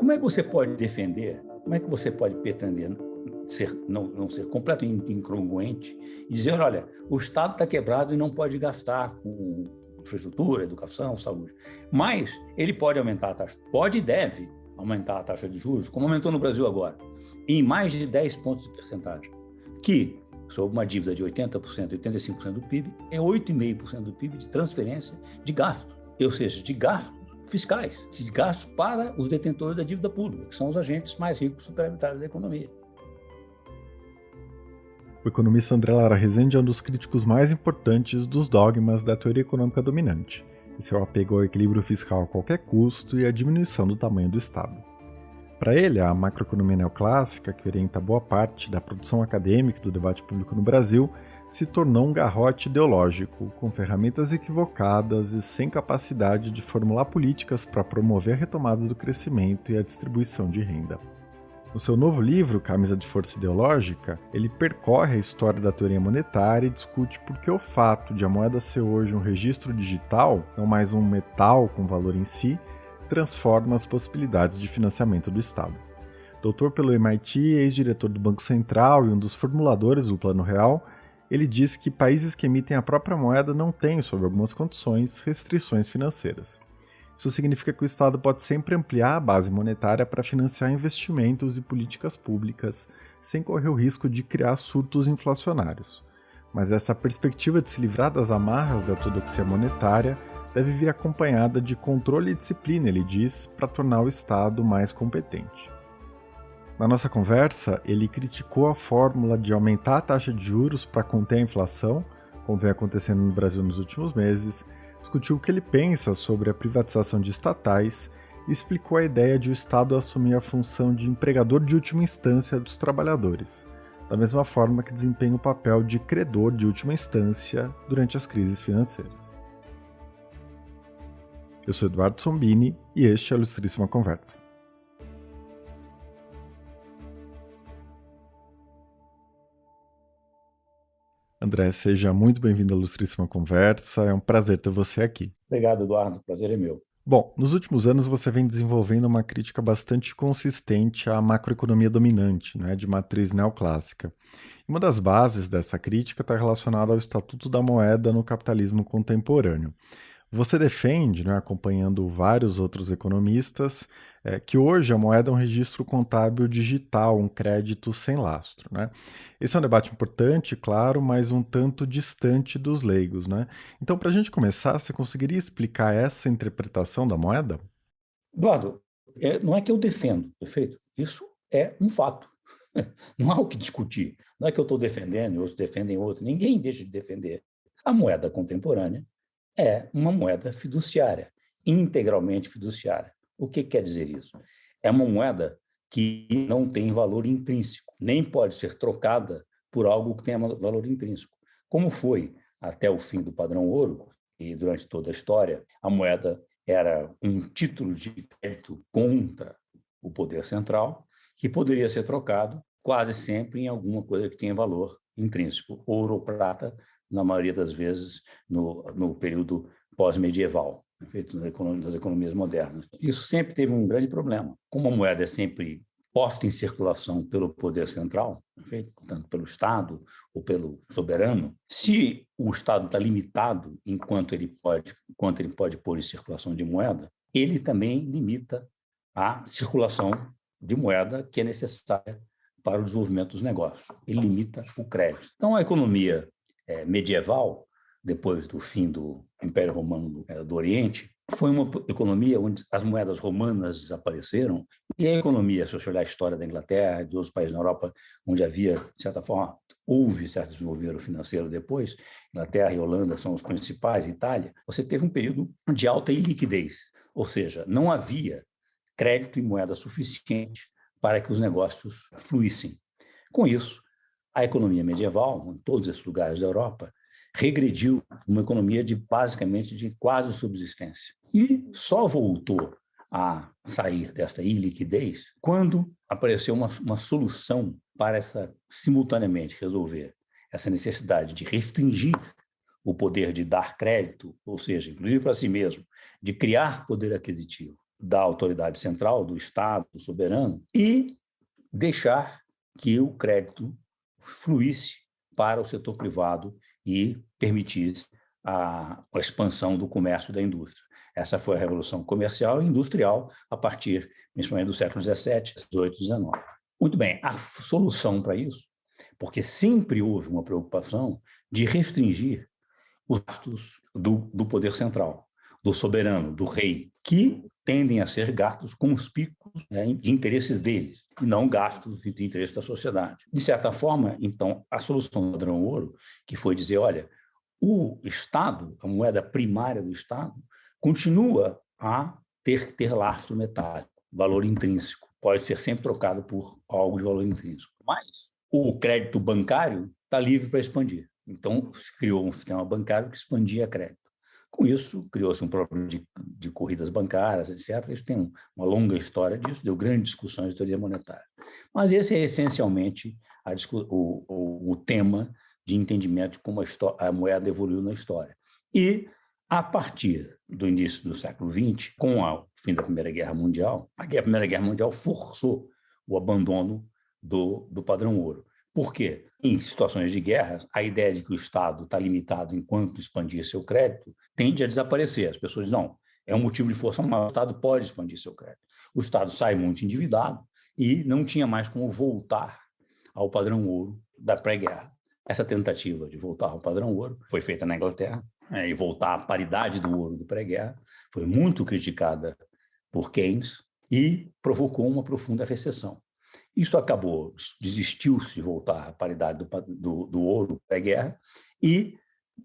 Como é que você pode defender, como é que você pode pretender não ser completamente incongruente e dizer, olha, o Estado está quebrado e não pode gastar com infraestrutura, educação, saúde, mas ele pode aumentar a taxa, pode e deve aumentar a taxa de juros, como aumentou no Brasil agora, em mais de 10 pontos de percentagem, que, sob uma dívida de 80%, 85% do PIB, é 8,5% do PIB de transferência de gastos, ou seja, de gastos fiscais, de gastos para os detentores da dívida pública, que são os agentes mais ricos superavitários da economia. O economista André Lara Rezende é um dos críticos mais importantes dos dogmas da teoria econômica dominante, e seu apego ao equilíbrio fiscal a qualquer custo e a diminuição do tamanho do Estado. Para ele, a macroeconomia neoclássica, que orienta boa parte da produção acadêmica e do debate público no Brasil, se tornou um garrote ideológico, com ferramentas equivocadas e sem capacidade de formular políticas para promover a retomada do crescimento e a distribuição de renda. No seu novo livro, Camisa de Força Ideológica, ele percorre a história da teoria monetária e discute por que o fato de a moeda ser hoje um registro digital, não mais um metal com valor em si, transforma as possibilidades de financiamento do Estado. Doutor pelo MIT, ex-diretor do Banco Central e um dos formuladores do Plano Real, ele diz que países que emitem a própria moeda não têm, sob algumas condições, restrições financeiras. Isso significa que o Estado pode sempre ampliar a base monetária para financiar investimentos e políticas públicas, sem correr o risco de criar surtos inflacionários. Mas essa perspectiva de se livrar das amarras da ortodoxia monetária deve vir acompanhada de controle e disciplina, ele diz, para tornar o Estado mais competente. Na nossa conversa, ele criticou a fórmula de aumentar a taxa de juros para conter a inflação, como vem acontecendo no Brasil nos últimos meses, discutiu o que ele pensa sobre a privatização de estatais e explicou a ideia de o Estado assumir a função de empregador de última instância dos trabalhadores, da mesma forma que desempenha o papel de credor de última instância durante as crises financeiras. Eu sou Eduardo Sombini e este é a Ilustríssima Conversa. André, seja muito bem-vindo à Ilustríssima Conversa, é um prazer ter você aqui. Obrigado, Eduardo, o prazer é meu. Bom, nos últimos anos você vem desenvolvendo uma crítica bastante consistente à macroeconomia dominante, né, de matriz neoclássica. Uma das bases dessa crítica está relacionada ao Estatuto da Moeda no capitalismo contemporâneo. Você defende, né, acompanhando vários outros economistas, que hoje a moeda é um registro contábil digital, um crédito sem lastro, né? Esse é um debate importante, claro, mas um tanto distante dos leigos, né? Então, para a gente começar, você conseguiria explicar essa interpretação da moeda? Eduardo, não é que eu defendo, perfeito? Isso é um fato. Não há o que discutir. Não é que eu estou defendendo e outros defendem outro. Ninguém deixa de defender. A moeda contemporânea é uma moeda fiduciária, integralmente fiduciária. O que quer dizer isso? É uma moeda que não tem valor intrínseco, nem pode ser trocada por algo que tenha valor intrínseco. Como foi até o fim do padrão ouro, e durante toda a história, a moeda era um título de crédito contra o poder central, que poderia ser trocado quase sempre em alguma coisa que tenha valor intrínseco, ouro ou prata, na maioria das vezes no período pós-medieval, feito das economias modernas. Isso sempre teve um grande problema. Como a moeda é sempre posta em circulação pelo poder central, portanto, pelo Estado ou pelo soberano, se o Estado está limitado enquanto ele pode pôr em circulação de moeda, ele também limita a circulação de moeda que é necessária para o desenvolvimento dos negócios. Ele limita o crédito. Então, a economia medieval, depois do fim do Império Romano do Oriente, foi uma economia onde as moedas romanas desapareceram e a economia, se você olhar a história da Inglaterra e de outros países na Europa, onde havia, de certa forma, houve certo desenvolvimento financeiro depois, Inglaterra e Holanda são os principais, Itália, você teve um período de alta iliquidez, ou seja, não havia crédito em moeda suficiente para que os negócios fluíssem. Com isso, a economia medieval, em todos esses lugares da Europa, regrediu uma economia basicamente de quase subsistência. E só voltou a sair desta iliquidez quando apareceu uma solução para simultaneamente resolver essa necessidade de restringir o poder de dar crédito, ou seja, inclusive para si mesmo, de criar poder aquisitivo da autoridade central, do Estado, do soberano, e deixar que o crédito fluísse para o setor privado e permitisse a expansão do comércio e da indústria. Essa foi a Revolução Comercial e Industrial a partir, principalmente, do século XVII, XVIII, XIX. Muito bem, a solução para isso, porque sempre houve uma preocupação de restringir os gastos do poder central, do soberano, do rei, que tendem a ser gastos com os picos, né, de interesses deles, e não gastos de interesse da sociedade. De certa forma, então, a solução do padrão ouro, que foi dizer, olha, o Estado, a moeda primária do Estado, continua a ter lastro metálico, valor intrínseco, pode ser sempre trocado por algo de valor intrínseco. Mas o crédito bancário está livre para expandir. Então, se criou um sistema bancário que expandia crédito. Com isso, criou-se um problema de corridas bancárias, etc. Isso tem uma longa história disso, deu grandes discussões de teoria monetária. Mas esse é essencialmente o tema de entendimento de como a moeda evoluiu na história. E, a partir do início do século XX, com o fim da Primeira Guerra Mundial, a Primeira Guerra Mundial forçou o abandono do padrão ouro. Por quê? Em situações de guerra, a ideia de que o Estado está limitado enquanto expandir seu crédito tende a desaparecer. As pessoas dizem, não, é um motivo de força maior, o Estado pode expandir seu crédito. O Estado sai muito endividado e não tinha mais como voltar ao padrão ouro da pré-guerra. Essa tentativa de voltar ao padrão ouro foi feita na Inglaterra, e voltar à paridade do ouro do pré-guerra foi muito criticada por Keynes e provocou uma profunda recessão. Isso acabou, desistiu-se de voltar à paridade do ouro pré-guerra e,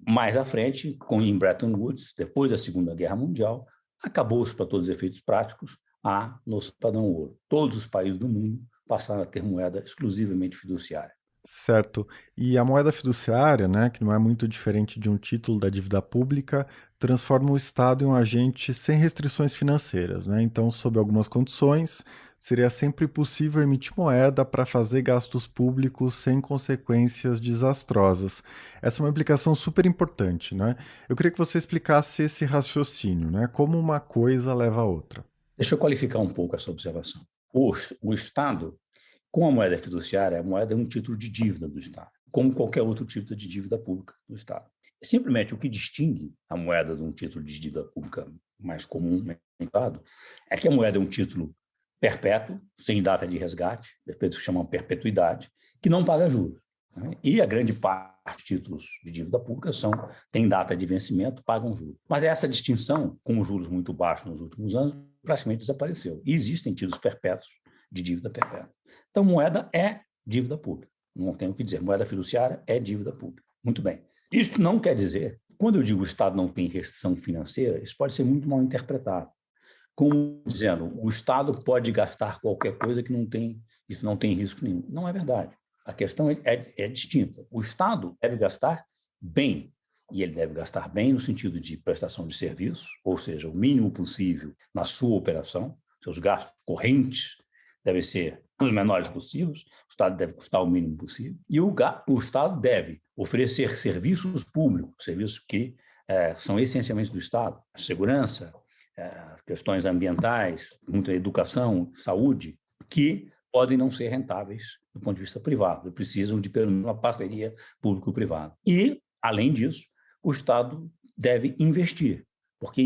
mais à frente, em Bretton Woods, depois da Segunda Guerra Mundial, acabou-se, para todos os efeitos práticos, a nosso padrão ouro. Todos os países do mundo passaram a ter moeda exclusivamente fiduciária. Certo. E a moeda fiduciária, né, que não é muito diferente de um título da dívida pública, transforma o Estado em um agente sem restrições financeiras, né? Então, sob algumas condições, seria sempre possível emitir moeda para fazer gastos públicos sem consequências desastrosas. Essa é uma implicação super importante, né? Eu queria que você explicasse esse raciocínio, né? Como uma coisa leva a outra. Deixa eu qualificar um pouco essa observação. O Estado, com a moeda fiduciária, a moeda é um título de dívida do Estado, como qualquer outro título de dívida pública do Estado. Simplesmente o que distingue a moeda de um título de dívida pública mais comum é que a moeda é um título perpétuo, sem data de resgate, que chamam perpetuidade, que não paga juros. Né? E a grande parte dos títulos de dívida pública têm data de vencimento, pagam juros. Mas essa distinção, com os juros muito baixos nos últimos anos, praticamente desapareceu. E existem títulos perpétuos de dívida perpétua. Então, moeda é dívida pública. Não tenho o que dizer. Moeda fiduciária é dívida pública. Muito bem. Isso não quer dizer, quando eu digo o Estado não tem restrição financeira, isso pode ser muito mal interpretado. Como dizendo, o Estado pode gastar qualquer coisa que isso não tem risco nenhum. Não é verdade. A questão é distinta. O Estado deve gastar bem, e ele deve gastar bem no sentido de prestação de serviços, ou seja, o mínimo possível na sua operação, seus gastos correntes devem ser os menores possíveis, o Estado deve custar o mínimo possível, e o Estado deve oferecer serviços públicos, serviços que são essencialmente do Estado, segurança, questões ambientais, muita educação, saúde, que podem não ser rentáveis do ponto de vista privado, precisam de pelo menos uma parceria público-privada. E, além disso, o Estado deve investir, porque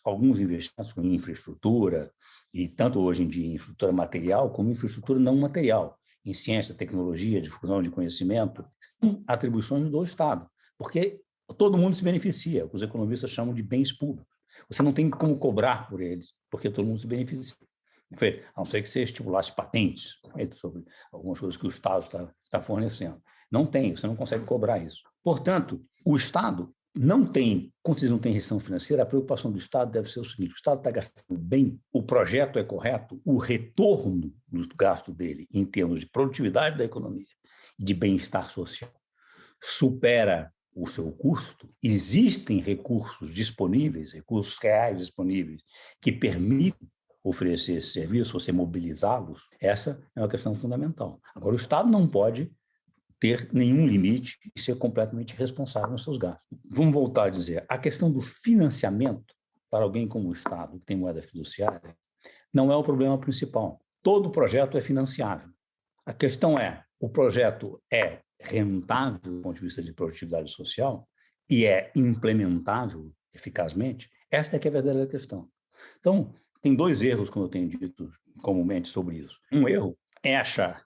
alguns investimentos em infraestrutura, e tanto hoje em dia em infraestrutura material como infraestrutura não material, em ciência, tecnologia, difusão de conhecimento, são atribuições do Estado, porque todo mundo se beneficia, os economistas chamam de bens públicos. Você não tem como cobrar por eles, porque todo mundo se beneficia. A não ser que você estimulasse patentes sobre algumas coisas que o Estado está fornecendo. Não tem, você não consegue cobrar isso. Portanto, o Estado não tem, quando eles não têm restrição financeira, a preocupação do Estado deve ser o seguinte: o Estado está gastando bem, o projeto é correto, o retorno do gasto dele em termos de produtividade da economia e de bem-estar social supera o seu custo, existem recursos disponíveis, recursos reais disponíveis, que permitem oferecer esse serviço, você mobilizá-los. Essa é uma questão fundamental. Agora, o Estado não pode ter nenhum limite e ser completamente responsável nos seus gastos. Vamos voltar a dizer, a questão do financiamento para alguém como o Estado, que tem moeda fiduciária, não é o problema principal. Todo projeto é financiável. A questão é, o projeto é rentável do ponto de vista de produtividade social e é implementável eficazmente? Esta é que é a verdadeira questão. Então, tem dois erros, como eu tenho dito comumente sobre isso. Um erro é achar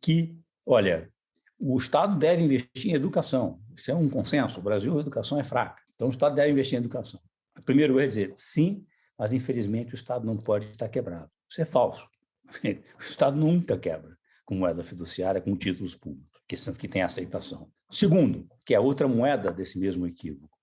que, olha, o Estado deve investir em educação. Isso é um consenso. O Brasil, a educação é fraca. Então, o Estado deve investir em educação. O primeiro erro é dizer, sim, mas infelizmente o Estado não pode estar quebrado. Isso é falso. O Estado nunca quebra com moeda fiduciária, com títulos públicos, que tem aceitação. Segundo, que é outra moeda desse mesmo equívoco.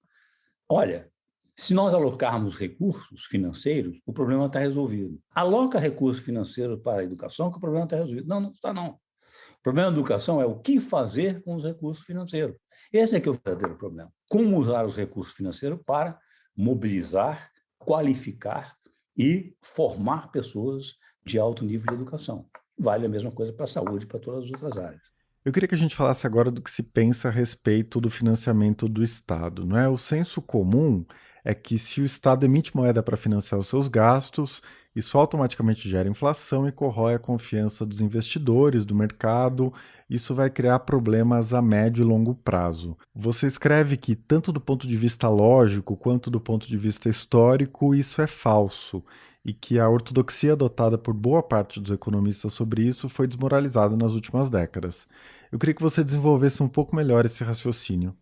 Olha, se nós alocarmos recursos financeiros, o problema está resolvido. Aloca recursos financeiros para a educação, que o problema está resolvido. Não, não está, não. O problema da educação é o que fazer com os recursos financeiros. Esse é que é o verdadeiro problema. Como usar os recursos financeiros para mobilizar, qualificar e formar pessoas de alto nível de educação. Vale a mesma coisa para a saúde e para todas as outras áreas. Eu queria que a gente falasse agora do que se pensa a respeito do financiamento do Estado, não é? O senso comum é que se o Estado emite moeda para financiar os seus gastos, isso automaticamente gera inflação e corrói a confiança dos investidores, do mercado. Isso vai criar problemas a médio e longo prazo. Você escreve que, tanto do ponto de vista lógico quanto do ponto de vista histórico, isso é falso, e que a ortodoxia adotada por boa parte dos economistas sobre isso foi desmoralizada nas últimas décadas. Eu queria que você desenvolvesse um pouco melhor esse raciocínio.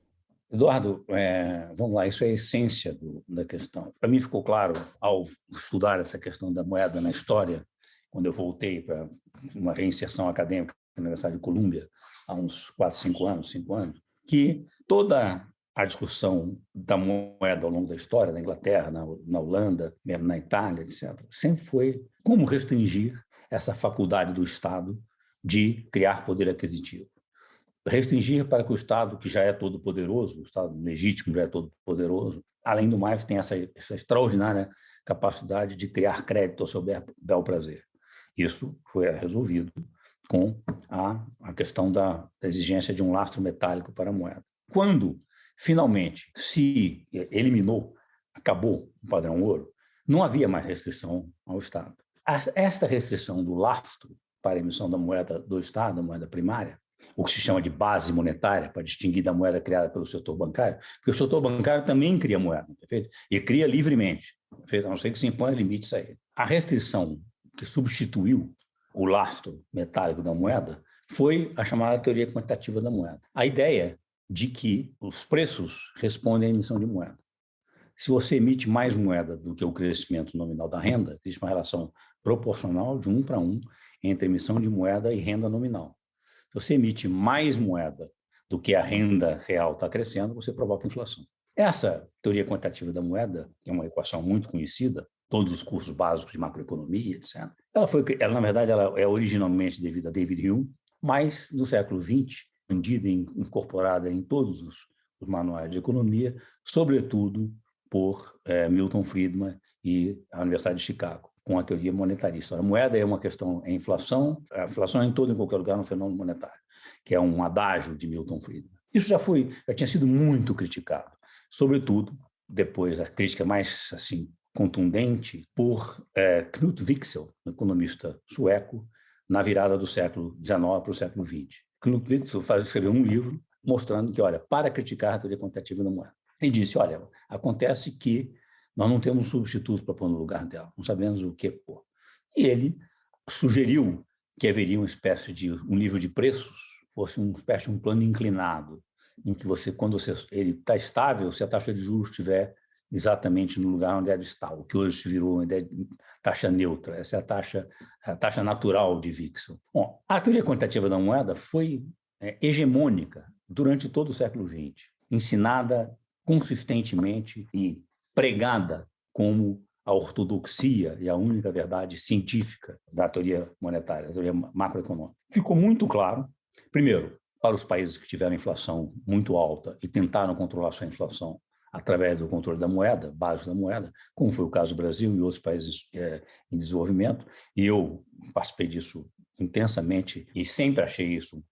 Eduardo, vamos lá, isso é a essência da questão. Para mim ficou claro, ao estudar essa questão da moeda na história, quando eu voltei para uma reinserção acadêmica na Universidade de Colômbia, há uns 4, 5 anos, que toda a discussão da moeda ao longo da história, na Inglaterra, na Holanda, mesmo na Itália, etc., sempre foi como restringir essa faculdade do Estado de criar poder aquisitivo. Restringir para que o Estado, que já é todo poderoso, o Estado legítimo já é todo poderoso, além do mais, tem essa extraordinária capacidade de criar crédito ao seu bel prazer. Isso foi resolvido com a questão da exigência de um lastro metálico para a moeda. Quando, finalmente, se eliminou, acabou o padrão ouro, não havia mais restrição ao Estado. Esta restrição do lastro para a emissão da moeda do Estado, da moeda primária, o que se chama de base monetária, para distinguir da moeda criada pelo setor bancário, porque o setor bancário também cria moeda, perfeito? E cria livremente, perfeito? A não ser que se imponha limites a ele. A restrição que substituiu o lastro metálico da moeda foi a chamada teoria quantitativa da moeda. A ideia de que os preços respondem à emissão de moeda. Se você emite mais moeda do que o crescimento nominal da renda, existe uma relação proporcional de 1 para 1 entre emissão de moeda e renda nominal. Se você emite mais moeda do que a renda real está crescendo, você provoca inflação. Essa teoria quantitativa da moeda, que é uma equação muito conhecida, todos os cursos básicos de macroeconomia, etc. Ela, na verdade, ela é originalmente devida a David Hume, mas no século XX, vendida e incorporada em todos os manuais de economia, sobretudo por Milton Friedman e a Universidade de Chicago, com a teoria monetarista. A moeda é uma questão, a inflação é em todo e em qualquer lugar um fenômeno monetário, que é um adágio de Milton Friedman. Isso já tinha sido muito criticado, sobretudo depois a crítica mais assim contundente por Knut Wicksell, um economista sueco, na virada do século XIX para o século XX. Knut Wicksell escreveu um livro mostrando que, olha, para criticar a teoria quantitativa da moeda. Ele disse, olha, acontece que nós não temos um substituto para pôr no lugar dela, não sabemos o que pôr. E ele sugeriu que haveria uma espécie de um nível de preços, fosse uma espécie de um plano inclinado, em que ele está estável se a taxa de juros estiver exatamente no lugar onde ela está, o que hoje virou uma ideia de taxa neutra. Essa é a taxa natural de Wicksell. Bom, a teoria quantitativa da moeda foi hegemônica durante todo o século XX, ensinada consistentemente e pregada como a ortodoxia e a única verdade científica da teoria monetária, da teoria macroeconômica. Ficou muito claro, primeiro, para os países que tiveram inflação muito alta e tentaram controlar sua inflação através do controle da moeda, base da moeda, como foi o caso do Brasil e outros países em desenvolvimento, e eu participei disso intensamente e sempre achei isso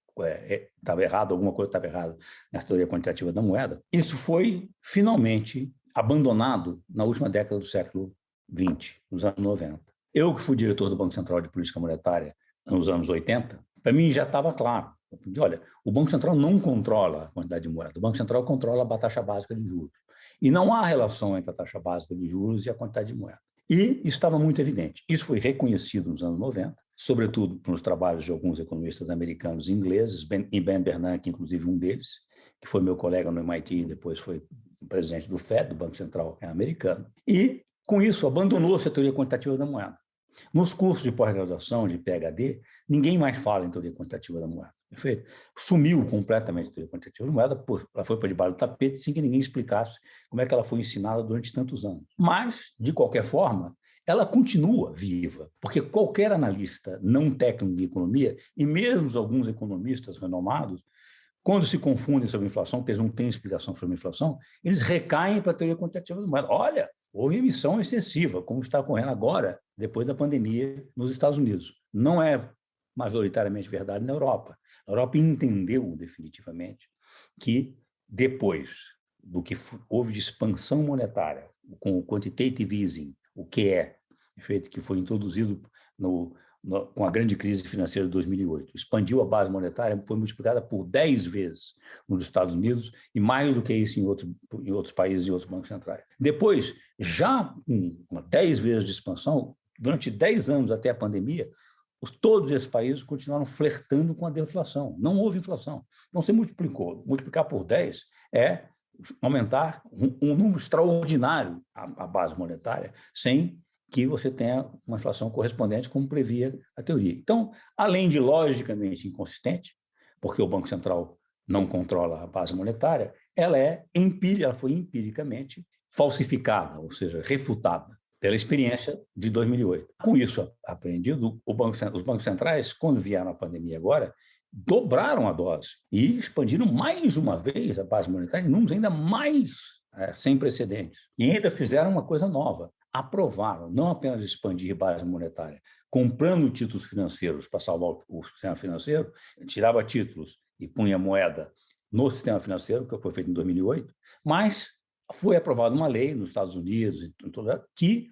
estava errado, alguma coisa estava errada nessa teoria quantitativa da moeda. Isso foi, finalmente, abandonado na última década do século XX, nos anos 90. Eu, que fui diretor do Banco Central de Política Monetária nos anos 80, para mim já estava claro. Olha, o Banco Central não controla a quantidade de moeda, o Banco Central controla a taxa básica de juros. E não há relação entre a taxa básica de juros e a quantidade de moeda. E isso estava muito evidente. Isso foi reconhecido nos anos 90, sobretudo nos trabalhos de alguns economistas americanos e ingleses, e Ben Bernanke, inclusive um deles, que foi meu colega no MIT e depois foi presidente do FED, do Banco Central americano. E, com isso, abandonou-se a teoria quantitativa da moeda. Nos cursos de pós-graduação, de PhD, ninguém mais fala em teoria quantitativa da moeda. Perfeito? Sumiu completamente a teoria quantitativa da moeda, ela foi para debaixo do tapete sem que ninguém explicasse como é que ela foi ensinada durante tantos anos. Mas, de qualquer forma, ela continua viva, porque qualquer analista não técnico de economia, e mesmo alguns economistas renomados, quando se confundem sobre a inflação, porque eles não têm explicação sobre a inflação, eles recaem para a teoria quantitativa da moeda. Olha, houve emissão excessiva, como está ocorrendo agora, depois da pandemia, nos Estados Unidos. Não é majoritariamente verdade na Europa. A Europa entendeu definitivamente que, depois do que houve de expansão monetária, com o quantitative easing, o QE, efeito que foi introduzido com a grande crise financeira de 2008, expandiu a base monetária, foi multiplicada por 10 vezes nos Estados Unidos e mais do que isso em outros países e outros bancos centrais. Depois, já com 10 vezes de expansão, durante 10 anos até a pandemia, todos esses países continuaram flertando com a deflação. Não houve inflação. Então, você multiplicar por 10 é aumentar um número extraordinário a base monetária, sem que você tenha uma inflação correspondente, como previa a teoria. Então, além de logicamente inconsistente, porque o Banco Central não controla a base monetária, ela foi empiricamente falsificada, ou seja, refutada pela experiência de 2008. Com isso aprendido, os bancos centrais, quando vieram a pandemia agora, dobraram a dose e expandiram mais uma vez a base monetária em números ainda mais sem precedentes. E ainda fizeram uma coisa nova. Aprovaram não apenas expandir base monetária, comprando títulos financeiros para salvar o sistema financeiro, tirava títulos e punha moeda no sistema financeiro, que foi feito em 2008, mas foi aprovada uma lei nos Estados Unidos que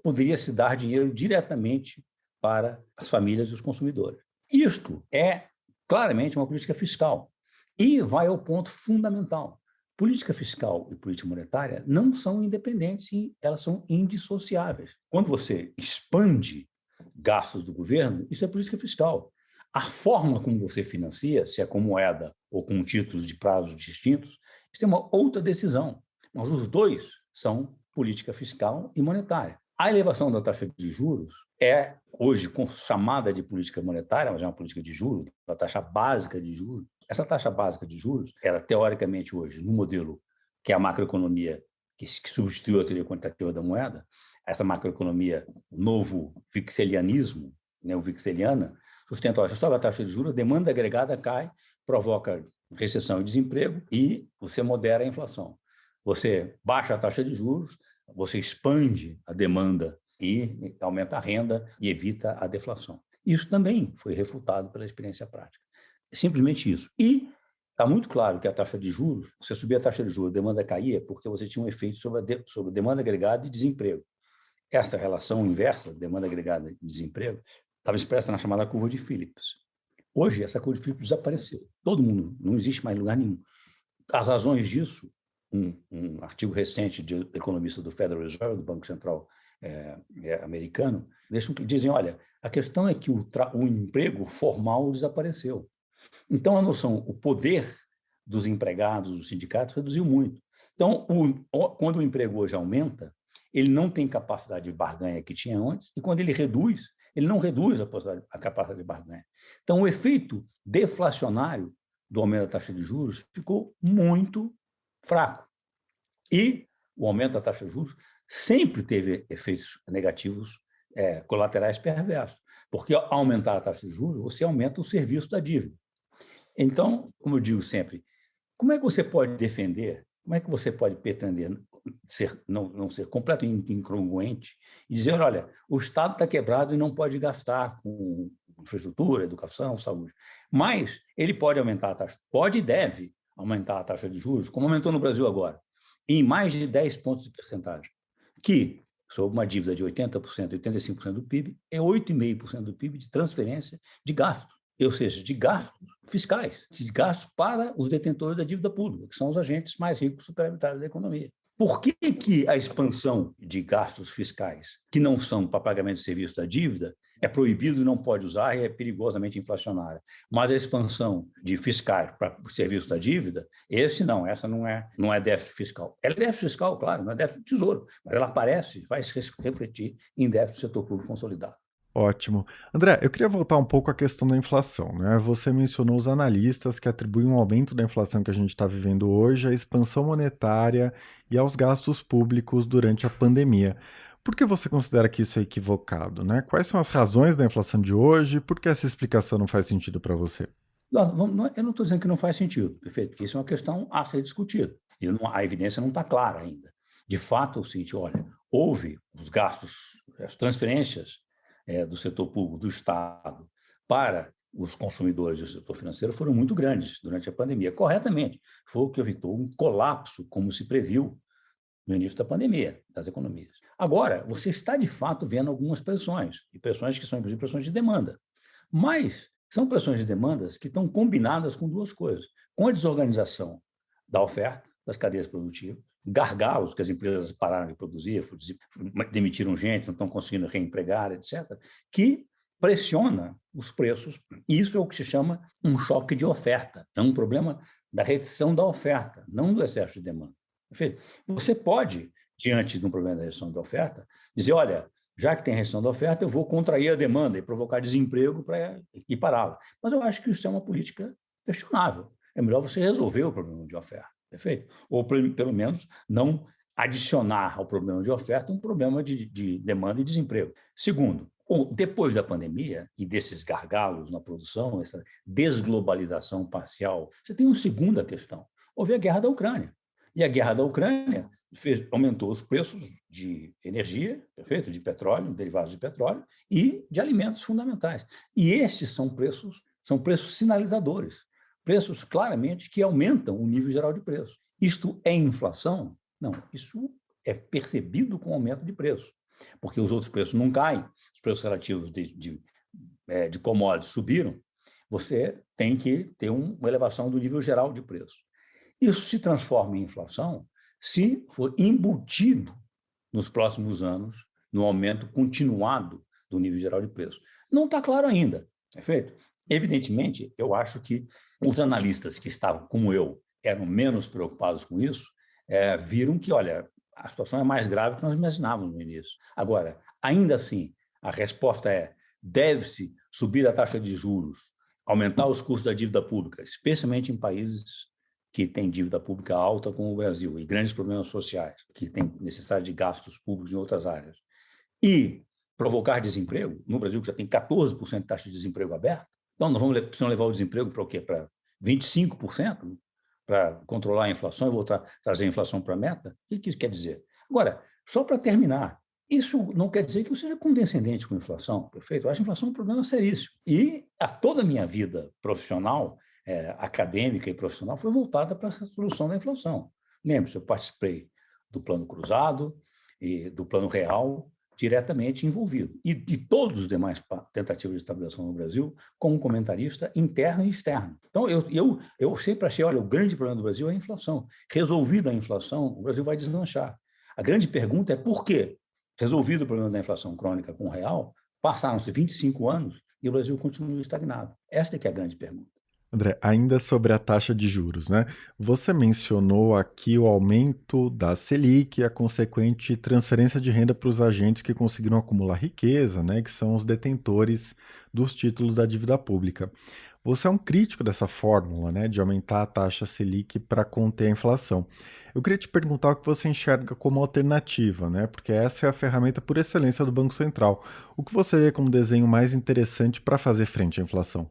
poderia se dar dinheiro diretamente para as famílias e os consumidores. Isto é claramente uma política fiscal e vai ao ponto fundamental. Política fiscal e política monetária não são independentes, elas são indissociáveis. Quando você expande gastos do governo, isso é política fiscal. A forma como você financia, se é com moeda ou com títulos de prazos distintos, isso é uma outra decisão. Mas os dois são política fiscal e monetária. A elevação da taxa de juros é, hoje, chamada de política monetária, mas é uma política de juros, a taxa básica de juros. Essa taxa básica de juros, ela teoricamente hoje, no modelo que é a macroeconomia que substituiu a teoria quantitativa da moeda, essa macroeconomia, o novo vixelianismo, neo-vixeliana, sustenta, olha, sobe a taxa de juros, a demanda agregada cai, provoca recessão e desemprego e você modera a inflação. Você baixa a taxa de juros, você expande a demanda e aumenta a renda e evita a deflação. Isso também foi refutado pela experiência prática. É simplesmente isso. E está muito claro que a taxa de juros, você subir a taxa de juros, a demanda caía, porque você tinha um efeito sobre a demanda agregada e desemprego. Essa relação inversa, demanda agregada e desemprego, estava expressa na chamada curva de Phillips. Hoje, essa curva de Phillips desapareceu. Todo mundo, não existe mais lugar nenhum. As razões disso, um artigo recente de economista do Federal Reserve, do Banco Central americano, dizem, olha, a questão é que o emprego formal desapareceu. Então, o poder dos empregados, dos sindicatos, reduziu muito. Então, quando o emprego hoje aumenta, ele não tem capacidade de barganha que tinha antes, e quando ele reduz, ele não reduz a capacidade de barganha. Então, o efeito deflacionário do aumento da taxa de juros ficou muito fraco. E o aumento da taxa de juros sempre teve efeitos negativos colaterais perversos, porque ao aumentar a taxa de juros, você aumenta o serviço da dívida. Então, como eu digo sempre, como é que você pode defender, como é que você pode pretender não ser completamente incongruente e dizer, olha, o Estado está quebrado e não pode gastar com infraestrutura, educação, saúde, mas ele pode aumentar a taxa, pode e deve aumentar a taxa de juros, como aumentou no Brasil agora. em mais de 10 pontos de percentagem, que, sob uma dívida de 80%, 85% do PIB, é 8,5% do PIB de transferência de gastos, ou seja, de gastos fiscais, de gastos para os detentores da dívida pública, que são os agentes mais ricos superavitários da economia. Por que a expansão de gastos fiscais, que não são para pagamento de serviço da dívida, é proibido e não pode usar e é perigosamente inflacionária? Mas a expansão de fiscais para o serviço da dívida, essa não é déficit fiscal. Ela é déficit fiscal, claro, não é déficit do tesouro, mas ela aparece, vai se refletir em déficit do setor público consolidado. Ótimo. André, eu queria voltar um pouco à questão da inflação, né? Você mencionou os analistas que atribuem um aumento da inflação que a gente está vivendo hoje à expansão monetária e aos gastos públicos durante a pandemia. Por que você considera que isso é equivocado, né? Quais são as razões da inflação de hoje e por que essa explicação não faz sentido para você? Eu não estou dizendo que não faz sentido, perfeito, porque isso é uma questão a ser discutida. A evidência não está clara ainda. De fato, é o seguinte, olha, houve os gastos, as transferências do setor público, do Estado, para os consumidores do setor financeiro foram muito grandes durante a pandemia, corretamente. Foi o que evitou um colapso, como se previu no início da pandemia, das economias. Agora, você está, de fato, vendo algumas pressões, e pressões que são, inclusive, pressões de demanda. Mas são pressões de demandas que estão combinadas com duas coisas. Com a desorganização da oferta, das cadeias produtivas, gargalos que as empresas pararam de produzir, demitiram gente, não estão conseguindo reempregar, etc., que pressiona os preços. Isso é o que se chama um choque de oferta. É um problema da redução da oferta, não do excesso de demanda. Perfeito? Você pode, diante de um problema da redução da oferta, dizer, olha, já que tem redução da oferta, eu vou contrair a demanda e provocar desemprego para equipará-la. Mas eu acho que isso é uma política questionável. É melhor você resolver o problema de oferta. Perfeito? Ou, pelo menos, não adicionar ao problema de oferta um problema de demanda e desemprego. Segundo, depois da pandemia e desses gargalos na produção, essa desglobalização parcial, você tem uma segunda questão. Houve a guerra da Ucrânia. E a guerra da Ucrânia aumentou os preços de energia, perfeito? De petróleo, derivados de petróleo, e de alimentos fundamentais. E esses são preços sinalizadores. Preços claramente que aumentam o nível geral de preço. Isto é inflação? Não, isso é percebido com aumento de preço, porque os outros preços não caem, os preços relativos de commodities subiram, você tem que ter uma elevação do nível geral de preço. Isso se transforma em inflação se for embutido nos próximos anos no aumento continuado do nível geral de preço. Não está claro ainda, perfeito? Evidentemente, eu acho que os analistas que estavam, como eu, eram menos preocupados com isso, viram que, olha, a situação é mais grave do que nós imaginávamos no início. Agora, ainda assim, a resposta é: deve-se subir a taxa de juros, aumentar os custos da dívida pública, especialmente em países que têm dívida pública alta, como o Brasil, e grandes problemas sociais, que têm necessidade de gastos públicos em outras áreas, e provocar desemprego, no Brasil, que já tem 14% de taxa de desemprego aberta. Então, nós precisamos levar o desemprego para o quê? Para 25%? Para controlar a inflação e voltar a trazer a inflação para a meta? O que isso quer dizer? Agora, só para terminar, isso não quer dizer que eu seja condescendente com a inflação, perfeito? Eu acho a inflação um problema seríssimo. E toda a minha vida profissional, acadêmica e profissional, foi voltada para a solução da inflação. Lembre-se, eu participei do Plano Cruzado e do Plano Real, diretamente envolvido. E de todos os demais tentativas de estabilização no Brasil, como comentarista interno e externo. Então, eu sempre achei, olha, o grande problema do Brasil é a inflação. Resolvida a inflação, o Brasil vai deslanchar. A grande pergunta é por quê? Resolvido o problema da inflação crônica com o real, passaram-se 25 anos e o Brasil continua estagnado. Esta é que é a grande pergunta. André, ainda sobre a taxa de juros, né? Você mencionou aqui o aumento da Selic e a consequente transferência de renda para os agentes que conseguiram acumular riqueza, né? Que são os detentores dos títulos da dívida pública. Você é um crítico dessa fórmula, né? De aumentar a taxa Selic para conter a inflação. Eu queria te perguntar o que você enxerga como alternativa, né? Porque essa é a ferramenta por excelência do Banco Central. O que você vê como desenho mais interessante para fazer frente à inflação?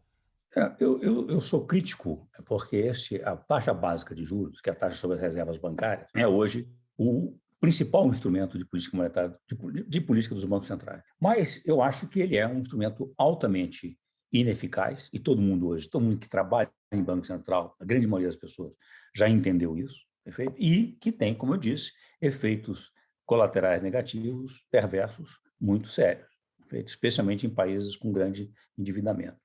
Eu sou crítico, porque a taxa básica de juros, que é a taxa sobre as reservas bancárias, é hoje o principal instrumento de política monetária, de política dos bancos centrais. Mas eu acho que ele é um instrumento altamente ineficaz, e todo mundo que trabalha em Banco Central, a grande maioria das pessoas, já entendeu isso. perfeito? E que tem, como eu disse, efeitos colaterais negativos, perversos, muito sérios, perfeito? Especialmente em países com grande endividamento.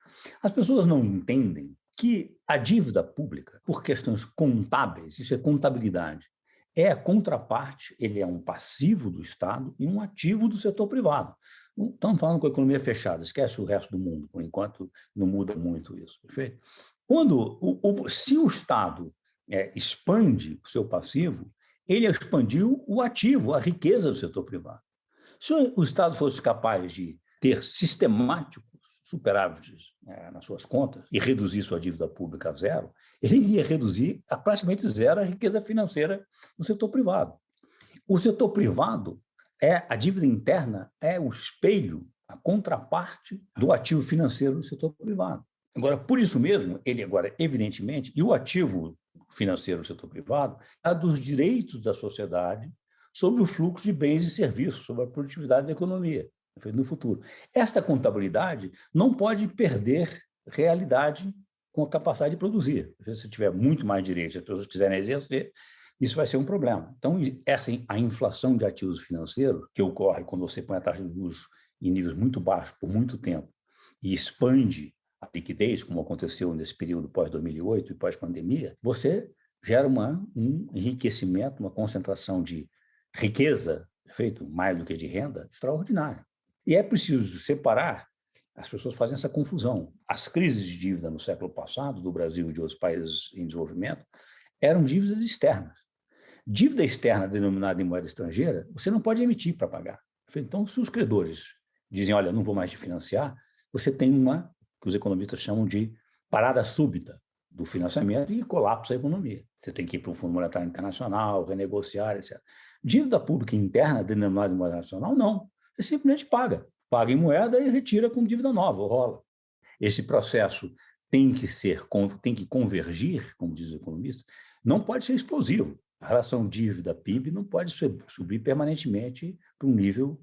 As pessoas não entendem que a dívida pública, por questões contábeis, isso é contabilidade, é a contraparte, ele é um passivo do Estado e um ativo do setor privado. Não estamos falando com a economia fechada, esquece o resto do mundo, por enquanto não muda muito isso, perfeito? Se o Estado expande o seu passivo, ele expandiu o ativo, a riqueza do setor privado. Se o Estado fosse capaz de ter sistemáticos superávites nas suas contas e reduzir sua dívida pública a zero, ele iria reduzir a praticamente zero a riqueza financeira do setor privado. O setor privado, a dívida interna é o espelho, a contraparte do ativo financeiro do setor privado. Agora, por isso mesmo, ele agora, evidentemente, e o ativo financeiro do setor privado é dos direitos da sociedade sobre o fluxo de bens e serviços, sobre a produtividade da economia no futuro. Esta contabilidade não pode perder realidade com a capacidade de produzir. Se tiver muito mais direitos, se as pessoas quiserem exercer, isso vai ser um problema. Então, a inflação de ativos financeiros, que ocorre quando você põe a taxa de juros em níveis muito baixos por muito tempo e expande a liquidez, como aconteceu nesse período pós-2008 e pós-pandemia, você gera um enriquecimento, uma concentração de riqueza, feito mais do que de renda, extraordinária. E é preciso separar, as pessoas fazem essa confusão. As crises de dívida no século passado, do Brasil e de outros países em desenvolvimento, eram dívidas externas. Dívida externa denominada em moeda estrangeira, você não pode emitir para pagar. Então, se os credores dizem, olha, não vou mais te financiar, você tem uma que os economistas chamam de parada súbita do financiamento e colapsa a economia. Você tem que ir para o Fundo Monetário Internacional, renegociar, etc. Dívida pública interna denominada em moeda nacional, não. Você simplesmente paga. Paga em moeda e retira com dívida nova, rola. Esse processo tem que convergir, como diz o economista, não pode ser explosivo. A relação dívida-PIB não pode subir permanentemente para um nível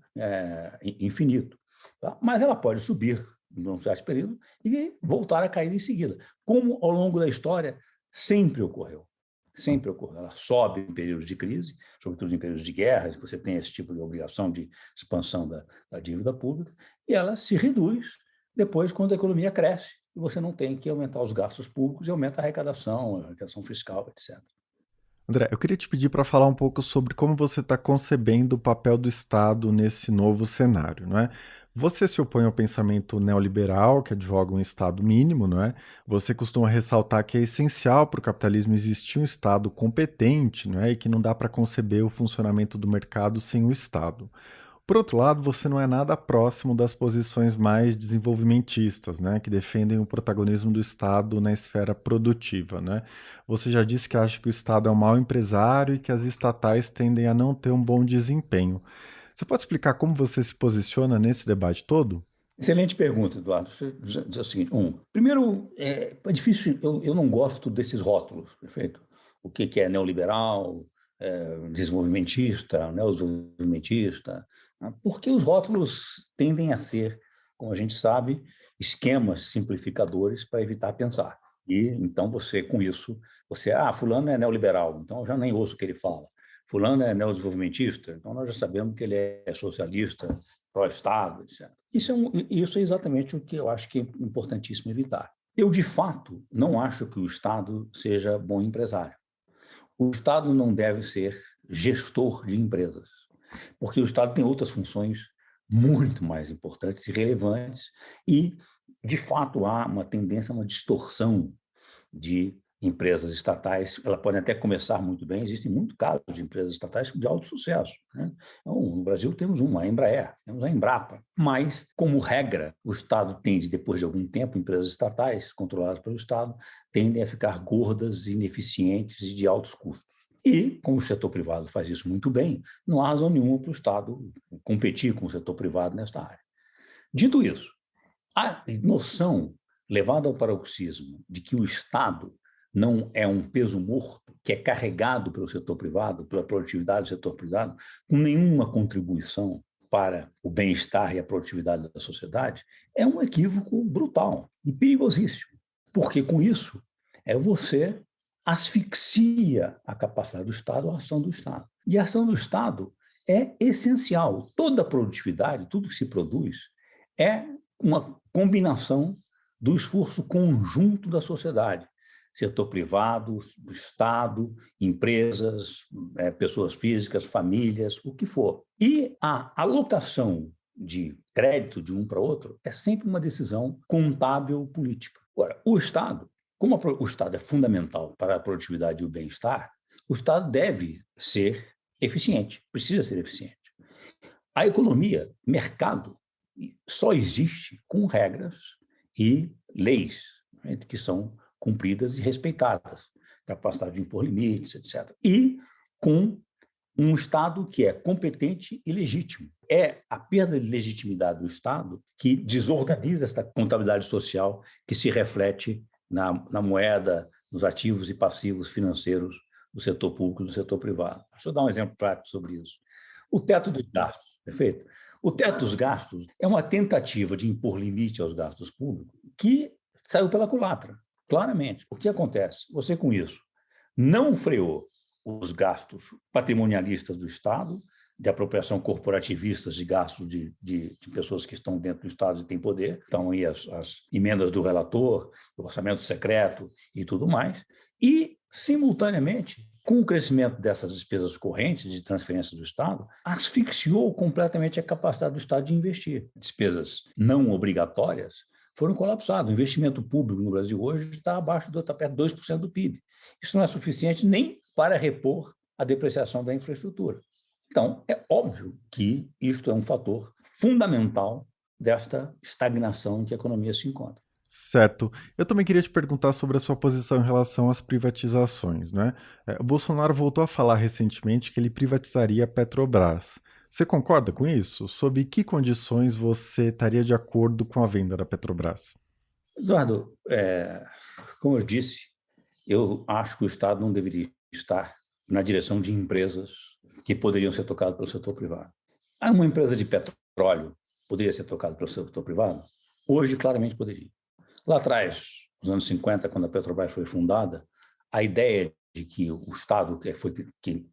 infinito. Tá? Mas ela pode subir num certo período e voltar a cair em seguida, como ao longo da história sempre ocorreu. Sempre ocorreu. Ela sobe em períodos de crise, sobretudo em períodos de guerra, você tem esse tipo de obrigação de expansão da dívida pública, e ela se reduz depois quando a economia cresce e você não tem que aumentar os gastos públicos e aumenta a arrecadação fiscal, etc. André, eu queria te pedir para falar um pouco sobre como você está concebendo o papel do Estado nesse novo cenário, não é? Você se opõe ao pensamento neoliberal, que advoga um Estado mínimo, não é? Você costuma ressaltar que é essencial para o capitalismo existir um Estado competente, não é? E que não dá para conceber o funcionamento do mercado sem o Estado. Por outro lado, você não é nada próximo das posições mais desenvolvimentistas, né, que defendem o protagonismo do Estado na esfera produtiva, né? Você já disse que acha que o Estado é um mau empresário e que as estatais tendem a não ter um bom desempenho. Você pode explicar como você se posiciona nesse debate todo? Excelente pergunta, Eduardo. Você diz o seguinte: primeiro, é difícil, eu não gosto desses rótulos, perfeito? O que é neoliberal, desenvolvimentista, neodesenvolvimentista, né? Porque os rótulos tendem a ser, como a gente sabe, esquemas simplificadores para evitar pensar. E então com isso, fulano é neoliberal, então eu já nem ouço o que ele fala. Fulano é neodesenvolvimentista, então nós já sabemos que ele é socialista, pró-Estado, etc. Isso é exatamente o que eu acho que é importantíssimo evitar. Eu, de fato, não acho que o Estado seja bom empresário. O Estado não deve ser gestor de empresas, porque o Estado tem outras funções muito mais importantes e relevantes e, de fato, há uma tendência a uma distorção de empresas estatais. Ela pode até começar muito bem, existem muitos casos de empresas estatais de alto sucesso, né? Então, no Brasil temos a Embraer, temos a Embrapa, mas, como regra, o Estado tende, depois de algum tempo, empresas estatais controladas pelo Estado, tendem a ficar gordas, ineficientes e de altos custos. E, como o setor privado faz isso muito bem, não há razão nenhuma para o Estado competir com o setor privado nesta área. Dito isso, a noção levada ao paroxismo de que o Estado não é um peso morto que é carregado pelo setor privado, pela produtividade do setor privado, com nenhuma contribuição para o bem-estar e a produtividade da sociedade, é um equívoco brutal e perigosíssimo, porque com isso você asfixia a capacidade do Estado, a ação do Estado. E a ação do Estado é essencial. Toda a produtividade, tudo que se produz, é uma combinação do esforço conjunto da sociedade. Setor privado, Estado, empresas, pessoas físicas, famílias, o que for. E a alocação de crédito de um para outro é sempre uma decisão contábil política. Agora, o Estado, como o Estado é fundamental para a produtividade e o bem-estar, o Estado deve ser eficiente, precisa ser eficiente. A economia, mercado, só existe com regras e leis, né, que são cumpridas e respeitadas, capacidade de impor limites, etc. E com um Estado que é competente e legítimo. É a perda de legitimidade do Estado que desorganiza essa contabilidade social que se reflete na moeda, nos ativos e passivos financeiros do setor público e do setor privado. Deixa eu dar um exemplo prático sobre isso. O teto dos gastos, perfeito? O teto dos gastos é uma tentativa de impor limite aos gastos públicos que saiu pela culatra, claramente. O que acontece? Você, com isso, não freou os gastos patrimonialistas do Estado, de apropriação corporativistas de gastos de pessoas que estão dentro do Estado e têm poder. Então, aí as emendas do relator, o orçamento secreto e tudo mais. E, simultaneamente, com o crescimento dessas despesas correntes de transferência do Estado, asfixiou completamente a capacidade do Estado de investir. Despesas não obrigatórias foram colapsadas. O investimento público no Brasil hoje está perto de 2% do PIB. Isso não é suficiente nem para repor a depreciação da infraestrutura. Então, é óbvio que isto é um fator fundamental desta estagnação em que a economia se encontra. Certo. Eu também queria te perguntar sobre a sua posição em relação às privatizações, né? O Bolsonaro voltou a falar recentemente que ele privatizaria a Petrobras. Você concorda com isso? Sob que condições você estaria de acordo com a venda da Petrobras? Eduardo, como eu disse, eu acho que o Estado não deveria estar na direção de empresas que poderiam ser tocadas pelo setor privado. Uma empresa de petróleo poderia ser tocada pelo setor privado? Hoje, claramente poderia. Lá atrás, nos anos 50, quando a Petrobras foi fundada, a ideia de que o Estado, que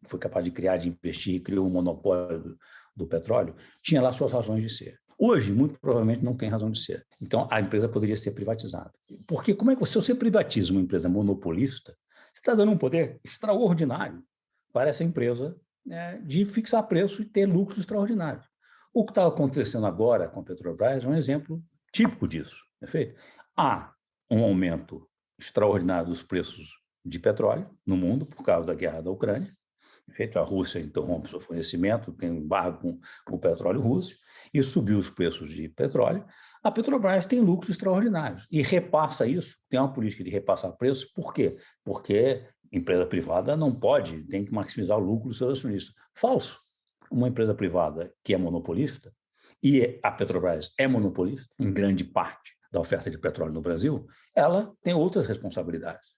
foi capaz de criar, de investir, criou um monopólio do petróleo, tinha lá suas razões de ser. Hoje, muito provavelmente, não tem razão de ser. Então, a empresa poderia ser privatizada. Porque se você privatiza uma empresa monopolista, você está dando um poder extraordinário para essa empresa, né, de fixar preço e ter lucros extraordinários. O que está acontecendo agora com a Petrobras é um exemplo típico disso. Perfeito? Há um aumento extraordinário dos preços de petróleo no mundo por causa da guerra da Ucrânia. Perfeito? A Rússia interrompe seu fornecimento, tem um embargo com o petróleo russo, e subiu os preços de petróleo. A Petrobras tem lucros extraordinários e repassa isso, tem uma política de repassar preços. Por quê? Porque empresa privada não pode, tem que maximizar o lucro dos seus acionistas. Falso. Uma empresa privada que é monopolista, e a Petrobras é monopolista em grande parte da oferta de petróleo no Brasil, ela tem outras responsabilidades.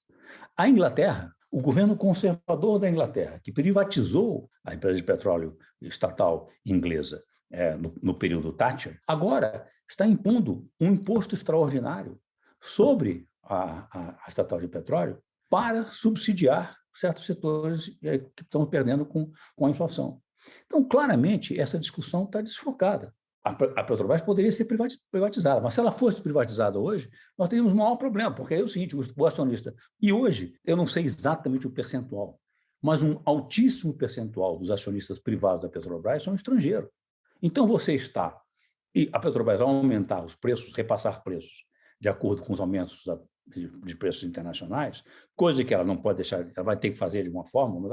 A Inglaterra, o governo conservador da Inglaterra, que privatizou a empresa de petróleo estatal inglesa no período Thatcher, agora está impondo um imposto extraordinário sobre a estatal de petróleo para subsidiar certos setores que estão perdendo com a inflação. Então, claramente, essa discussão está desfocada. A Petrobras poderia ser privatizada, mas se ela fosse privatizada hoje, nós teríamos um maior problema, porque é o seguinte, o acionista... E hoje, eu não sei exatamente o percentual, mas um altíssimo percentual dos acionistas privados da Petrobras são estrangeiros. Então, e a Petrobras, ao aumentar os preços, repassar preços de acordo com os aumentos de preços internacionais, coisa que ela não pode deixar, ela vai ter que fazer de uma forma, mas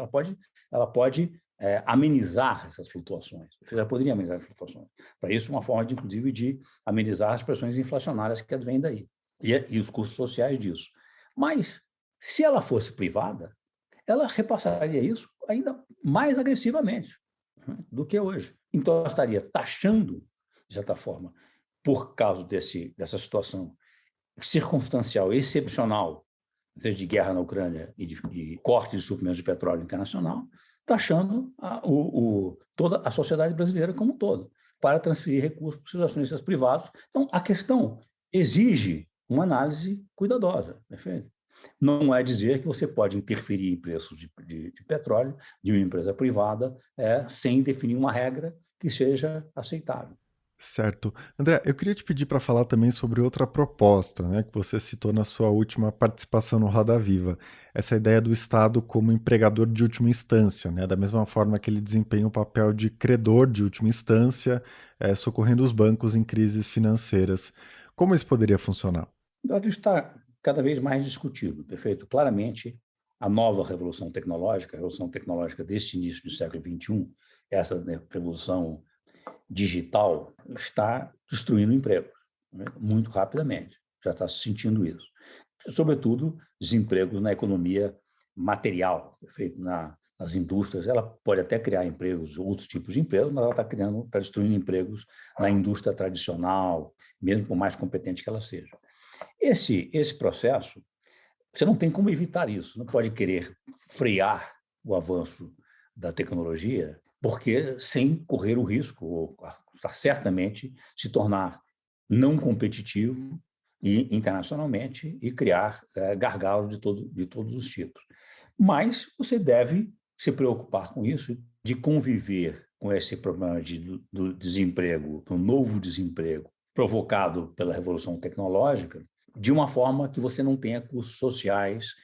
ela pode amenizar essas flutuações. Ela poderia amenizar as flutuações. Para isso, uma forma, inclusive, de amenizar as pressões inflacionárias que advêm daí e os custos sociais disso. Mas, se ela fosse privada, ela repassaria isso ainda mais agressivamente, né, do que hoje. Então, ela estaria taxando, de certa forma, por causa dessa situação circunstancial, excepcional, de guerra na Ucrânia e de corte de suprimentos de petróleo internacional, taxando toda a sociedade brasileira como um todo, para transferir recursos para os acionistas privados. Então, a questão exige uma análise cuidadosa, perfeito? Não é dizer que você pode interferir em preços de petróleo de uma empresa privada sem definir uma regra que seja aceitável. Certo. André, eu queria te pedir para falar também sobre outra proposta, né, que você citou na sua última participação no Roda Viva. Essa ideia do Estado como empregador de última instância, né, da mesma forma que ele desempenha o papel de credor de última instância, socorrendo os bancos em crises financeiras. Como isso poderia funcionar? Então, isso está cada vez mais discutido, perfeito? Claramente, a nova revolução tecnológica, a revolução tecnológica deste início do século XXI, essa, né, revolução digital, está destruindo empregos, né, muito rapidamente. Já está se sentindo isso. Sobretudo, desemprego na economia material, perfeito? Nas indústrias. Ela pode até criar empregos, outros tipos de empregos, mas ela está destruindo empregos na indústria tradicional, mesmo por mais competente que ela seja. Esse processo, você não tem como evitar isso, não pode querer frear o avanço da tecnologia, porque sem correr o risco, ou certamente se tornar não competitivo e internacionalmente e criar gargalos de todos os tipos. Mas você deve se preocupar com isso, de conviver com esse problema do desemprego, do novo desemprego provocado pela revolução tecnológica, de uma forma que você não tenha custos sociais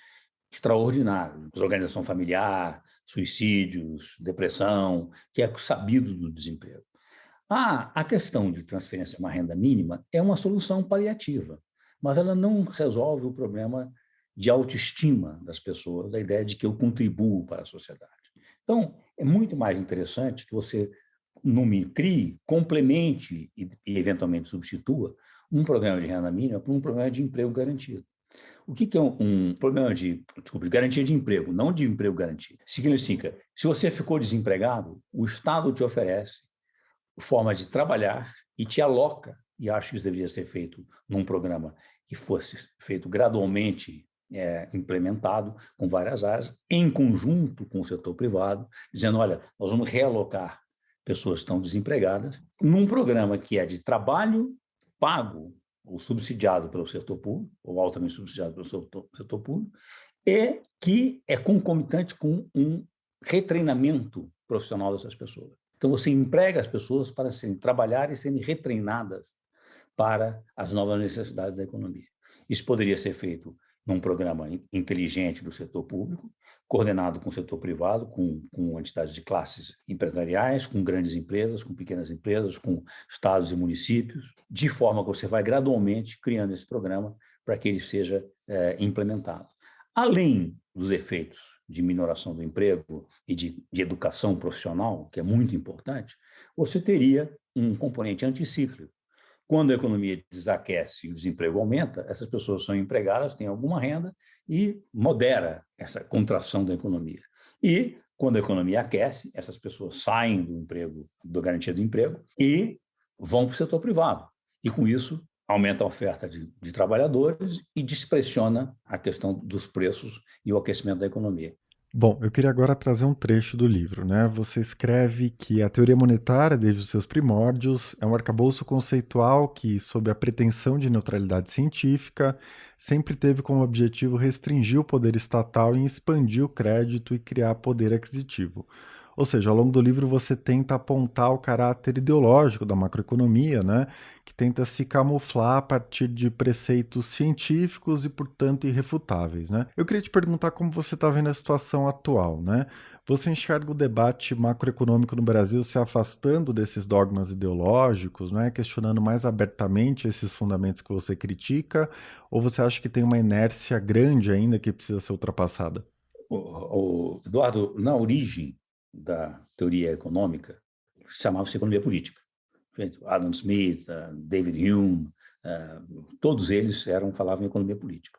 extraordinários, desorganização familiar, suicídios, depressão, que é sabido do desemprego. A questão de transferência de uma renda mínima é uma solução paliativa, mas ela não resolve o problema de autoestima das pessoas, da ideia de que eu contribuo para a sociedade. Então, é muito mais interessante que você crie, complemente e eventualmente substitua um programa de renda mínima por um programa de emprego garantido. O que é um problema de garantia de emprego, não de emprego garantido? Significa, se você ficou desempregado, o Estado te oferece forma de trabalhar e te aloca, e acho que isso deveria ser feito num programa que fosse feito gradualmente implementado com várias áreas, em conjunto com o setor privado, dizendo, olha, nós vamos realocar pessoas que estão desempregadas num programa que é de trabalho pago ou subsidiado pelo setor público, ou altamente subsidiado pelo setor público, e que é concomitante com um retreinamento profissional dessas pessoas. Então, você emprega as pessoas para trabalhar e serem retreinadas para as novas necessidades da economia. Isso poderia ser feito num programa inteligente do setor público, coordenado com o setor privado, com entidades de classes empresariais, com grandes empresas, com pequenas empresas, com estados e municípios, de forma que você vai gradualmente criando esse programa para que ele seja implementado. Além dos efeitos de minoração do emprego e de educação profissional, que é muito importante, você teria um componente anticíclico. Quando a economia desaquece e o desemprego aumenta, essas pessoas são empregadas, têm alguma renda e modera essa contração da economia. E, quando a economia aquece, essas pessoas saem do emprego, da garantia do emprego, e vão para o setor privado. E, com isso, aumenta a oferta de trabalhadores e despressiona a questão dos preços e o aquecimento da economia. Bom, eu queria agora trazer um trecho do livro, né? Você escreve que a teoria monetária, desde os seus primórdios, é um arcabouço conceitual que, sob a pretensão de neutralidade científica, sempre teve como objetivo restringir o poder estatal e expandir o crédito e criar poder aquisitivo. Ou seja, ao longo do livro você tenta apontar o caráter ideológico da macroeconomia, né, que tenta se camuflar a partir de preceitos científicos e, portanto, irrefutáveis, né? Eu queria te perguntar como você está vendo a situação atual, né? Você enxerga o debate macroeconômico no Brasil se afastando desses dogmas ideológicos, né, questionando mais abertamente esses fundamentos que você critica, ou você acha que tem uma inércia grande ainda que precisa ser ultrapassada? Eduardo, na origem da teoria econômica, chamava-se economia política. Adam Smith, David Hume, todos eles falavam em economia política.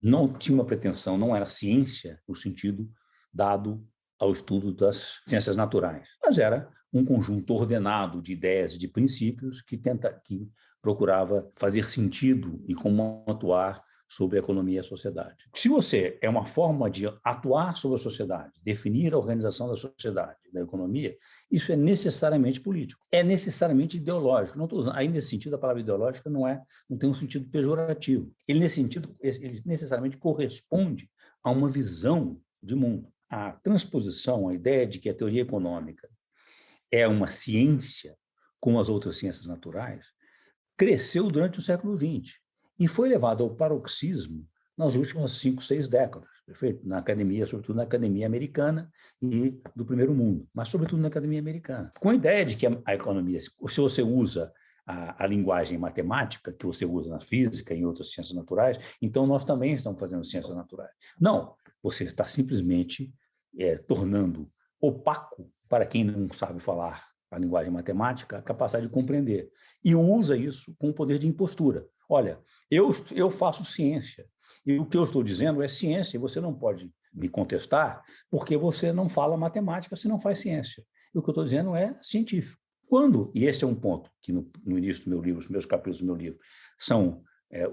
Não tinha uma pretensão, não era ciência no sentido dado ao estudo das ciências naturais, mas era um conjunto ordenado de ideias e de princípios que procurava fazer sentido e como atuar sobre a economia e a sociedade. Se você é uma forma de atuar sobre a sociedade, definir a organização da sociedade, da economia, isso é necessariamente político, é necessariamente ideológico. Não estou usando, aí nesse sentido a palavra ideológica não tem um sentido pejorativo. Ele nesse sentido, ele necessariamente corresponde a uma visão de mundo. A transposição, a ideia de que a teoria econômica é uma ciência como as outras ciências naturais, cresceu durante o século XX e foi levado ao paroxismo nas últimas 5, 6 décadas, perfeito? Na academia, sobretudo na academia americana e do primeiro mundo, mas sobretudo na academia americana. Com a ideia de que a economia, se você usa a linguagem matemática que você usa na física e em outras ciências naturais, então nós também estamos fazendo ciências naturais. Não, você está simplesmente tornando opaco para quem não sabe falar a linguagem matemática, a capacidade de compreender. E usa isso com o poder de impostura. Olha, eu faço ciência, e o que eu estou dizendo é ciência, e você não pode me contestar porque você não fala matemática, você não faz ciência. E o que eu estou dizendo é científico. Quando, e esse é um ponto que no início do meu livro, os meus capítulos do meu livro, são...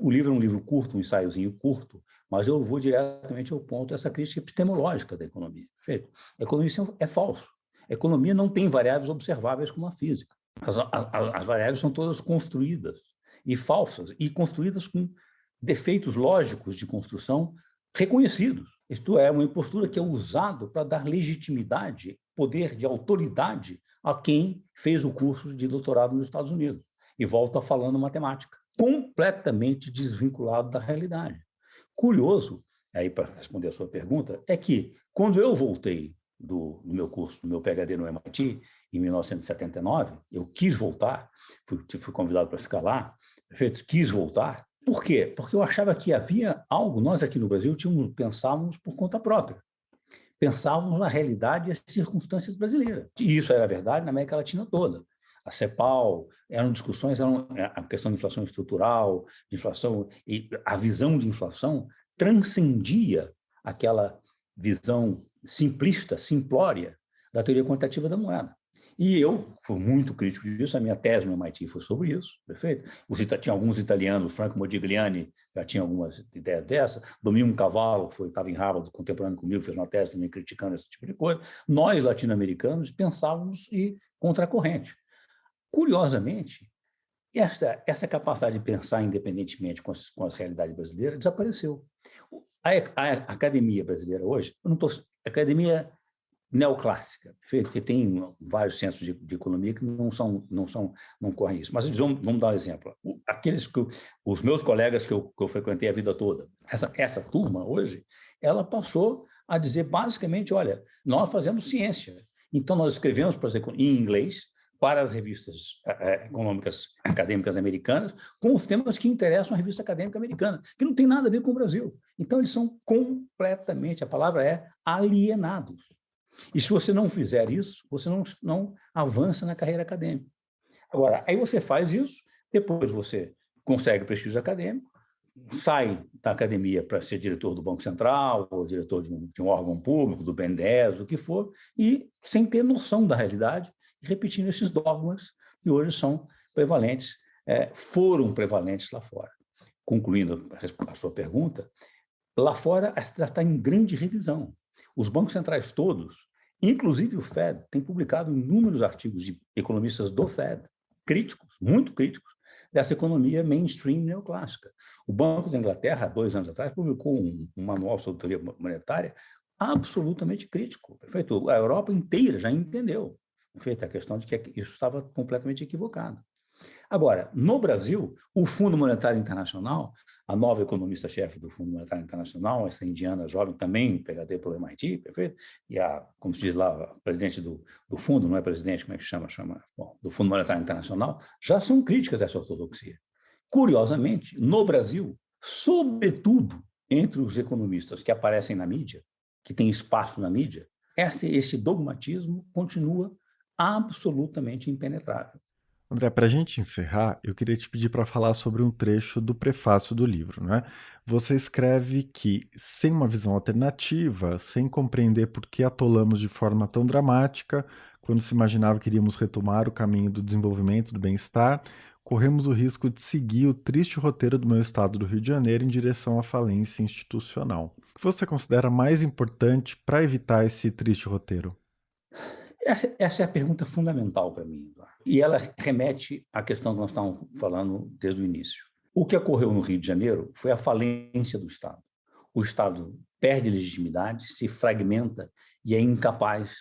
o livro é um livro curto, um ensaiozinho curto, mas eu vou diretamente ao ponto dessa crítica epistemológica da economia. Perfeito? A economia é falso. A economia não tem variáveis observáveis como a física. As variáveis são todas construídas e falsas, e construídas com defeitos lógicos de construção reconhecidos. Isto é, uma impostura que é usado para dar legitimidade, poder de autoridade a quem fez o curso de doutorado nos Estados Unidos e volta falando matemática, completamente desvinculado da realidade. Curioso, aí para responder a sua pergunta, é que quando eu voltei do meu curso, do meu PhD no MIT, em 1979, eu quis voltar, fui convidado para ficar lá, quis voltar. Por quê? Porque eu achava que havia algo, nós aqui no Brasil pensávamos por conta própria, pensávamos na realidade e as circunstâncias brasileiras. E isso era verdade na América Latina toda. A CEPAL, eram discussões, a questão de inflação estrutural, de inflação, e a visão de inflação transcendia aquela visão simplista, simplória, da teoria quantitativa da moeda. E eu fui muito crítico disso, a minha tese no MIT foi sobre isso, perfeito? Tinha alguns italianos, Franco Modigliani já tinha algumas ideias dessa, Domingo Cavallo estava em Harvard, contemporâneo comigo, fez uma tese também criticando esse tipo de coisa. Nós, latino-americanos, pensávamos contra a corrente. Curiosamente, essa capacidade de pensar independentemente com as realidades brasileiras desapareceu. A academia brasileira hoje, academia neoclássica, porque tem vários centros de economia que não correm isso. Mas vamos dar um exemplo. Os meus colegas que eu frequentei a vida toda, essa turma hoje, ela passou a dizer basicamente, olha, nós fazemos ciência. Então, nós escrevemos, por exemplo, em inglês, para as revistas econômicas acadêmicas americanas, com os temas que interessam à revista acadêmica americana, que não tem nada a ver com o Brasil. Então, eles são completamente, a palavra é alienados. E se você não fizer isso, você não avança na carreira acadêmica. Agora, aí você faz isso, depois você consegue prestígio acadêmico, sai da academia para ser diretor do Banco Central, ou diretor de um órgão público, do BNDES, o que for, e sem ter noção da realidade, repetindo esses dogmas que hoje são prevalentes, foram prevalentes lá fora. Concluindo a sua pergunta, lá fora já está em grande revisão. Os bancos centrais todos, inclusive o Fed, têm publicado inúmeros artigos de economistas do Fed, críticos, muito críticos, dessa economia mainstream neoclássica. O Banco da Inglaterra, 2 anos atrás, publicou um manual sobre teoria monetária absolutamente crítico. Perfeito? A Europa inteira já entendeu, perfeito? A questão de que isso estava completamente equivocado. Agora, no Brasil, o Fundo Monetário Internacional, a nova economista-chefe do Fundo Monetário Internacional, essa indiana jovem, também PhD pelo MIT, perfeito? E como se diz lá, a presidente do fundo, não é presidente, como é que chama? Bom, do Fundo Monetário Internacional, já são críticas dessa ortodoxia. Curiosamente, no Brasil, sobretudo entre os economistas que aparecem na mídia, que têm espaço na mídia, esse dogmatismo continua absolutamente impenetrável. André, para a gente encerrar, eu queria te pedir para falar sobre um trecho do prefácio do livro, né? Você escreve que, sem uma visão alternativa, sem compreender por que atolamos de forma tão dramática, quando se imaginava que iríamos retomar o caminho do desenvolvimento, do bem-estar, corremos o risco de seguir o triste roteiro do meu estado do Rio de Janeiro em direção à falência institucional. O que você considera mais importante para evitar esse triste roteiro? Essa é a pergunta fundamental para mim, Eduardo. E ela remete à questão que nós estávamos falando desde o início. O que ocorreu no Rio de Janeiro foi a falência do Estado. O Estado perde legitimidade, se fragmenta e é incapaz